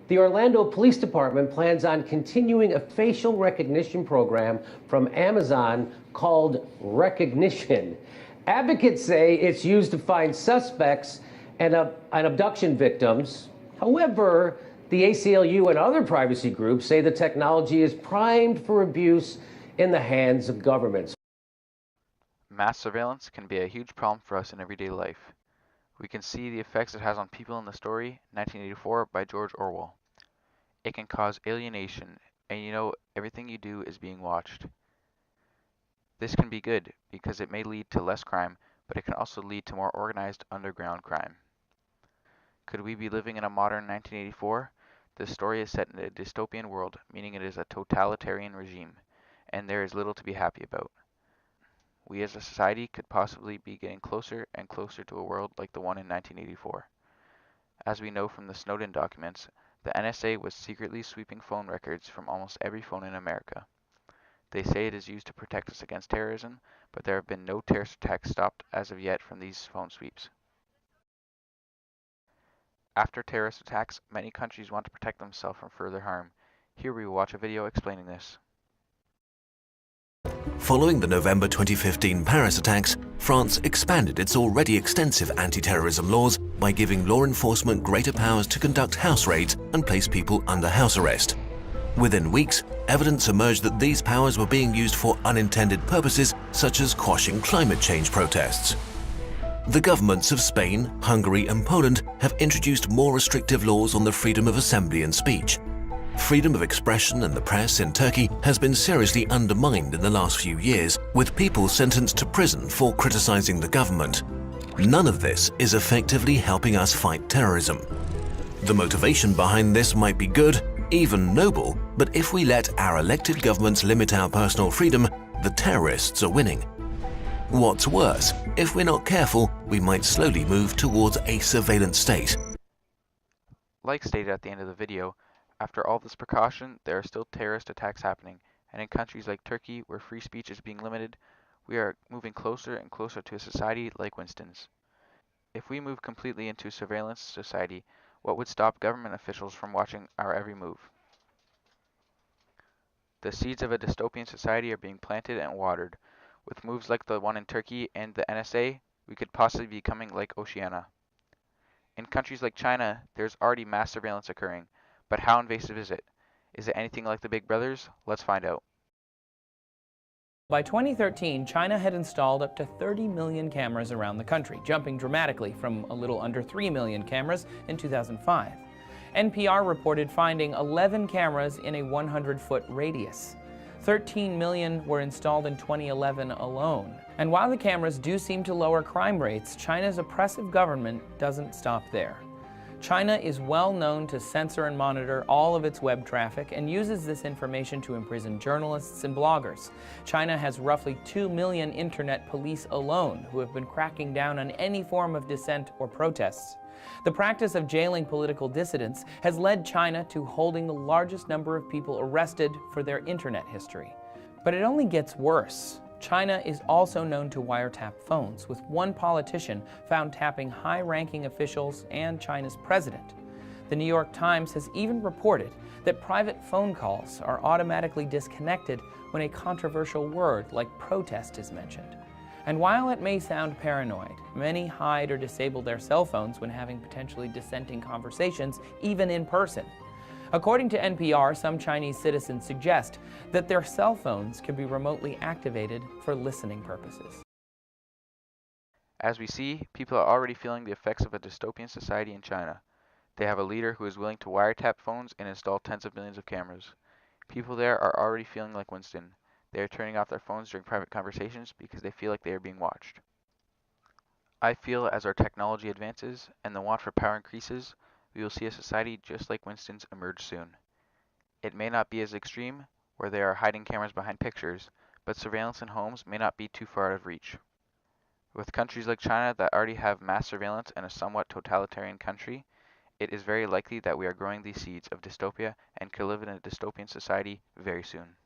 The Orlando Police Department plans on continuing a facial recognition program from Amazon called Recognition. Advocates say it's used to find suspects and abduction victims. However, the ACLU and other privacy groups say the technology is primed for abuse in the hands of governments. Mass surveillance can be a huge problem for us in everyday life. We can see the effects it has on people in the story 1984 by George Orwell. It can cause alienation, and everything you do is being watched. This can be good because it may lead to less crime, but it can also lead to more organized underground crime. Could we be living in a modern 1984? This story is set in a dystopian world, meaning it is a totalitarian regime, and there is little to be happy about. We as a society could possibly be getting closer and closer to a world like the one in 1984. As we know from the Snowden documents, the NSA was secretly sweeping phone records from almost every phone in America. They say it is used to protect us against terrorism, but there have been no terrorist attacks stopped as of yet from these phone sweeps. After terrorist attacks, many countries want to protect themselves from further harm. Here we will watch a video explaining this. Following the November 2015 Paris attacks, France expanded its already extensive anti-terrorism laws by giving law enforcement greater powers to conduct house raids and place people under house arrest. Within weeks, evidence emerged that these powers were being used for unintended purposes such as quashing climate change protests. The governments of Spain, Hungary and Poland have introduced more restrictive laws on the freedom of assembly and speech. Freedom of expression and the press in Turkey has been seriously undermined in the last few years, with people sentenced to prison for criticizing the government. None of this is effectively helping us fight terrorism. The motivation behind this might be good, even noble, but if we let our elected governments limit our personal freedom, the terrorists are winning. What's worse, if we're not careful, we might slowly move towards a surveillance state. Like stated at the end of the video, after all this precaution, there are still terrorist attacks happening, and in countries like Turkey, where free speech is being limited, we are moving closer and closer to a society like Winston's. If we move completely into a surveillance society, what would stop government officials from watching our every move? The seeds of a dystopian society are being planted and watered. With moves like the one in Turkey and the NSA, we could possibly be becoming like Oceania. In countries like China, there's already mass surveillance occurring. But how invasive is it? Is it anything like the Big Brothers? Let's find out. By 2013, China had installed up to 30 million cameras around the country, jumping dramatically from a little under 3 million cameras in 2005. NPR reported finding 11 cameras in a 100-foot radius. 13 million were installed in 2011 alone. And while the cameras do seem to lower crime rates, China's oppressive government doesn't stop there. China is well known to censor and monitor all of its web traffic and uses this information to imprison journalists and bloggers. China has roughly 2 million internet police alone who have been cracking down on any form of dissent or protests. The practice of jailing political dissidents has led China to holding the largest number of people arrested for their internet history. But it only gets worse. China is also known to wiretap phones, with one politician found tapping high-ranking officials and China's president. The New York Times has even reported that private phone calls are automatically disconnected when a controversial word like protest is mentioned. And while it may sound paranoid, many hide or disable their cell phones when having potentially dissenting conversations, even in person. According to NPR, some Chinese citizens suggest that their cell phones can be remotely activated for listening purposes. As we see, people are already feeling the effects of a dystopian society in China. They have a leader who is willing to wiretap phones and install tens of millions of cameras. People there are already feeling like Winston. They are turning off their phones during private conversations because they feel like they are being watched. I feel as our technology advances and the want for power increases, we will see a society just like Winston's emerge soon. It may not be as extreme, where they are hiding cameras behind pictures, but surveillance in homes may not be too far out of reach. With countries like China that already have mass surveillance and a somewhat totalitarian country, it is very likely that we are growing these seeds of dystopia and could live in a dystopian society very soon.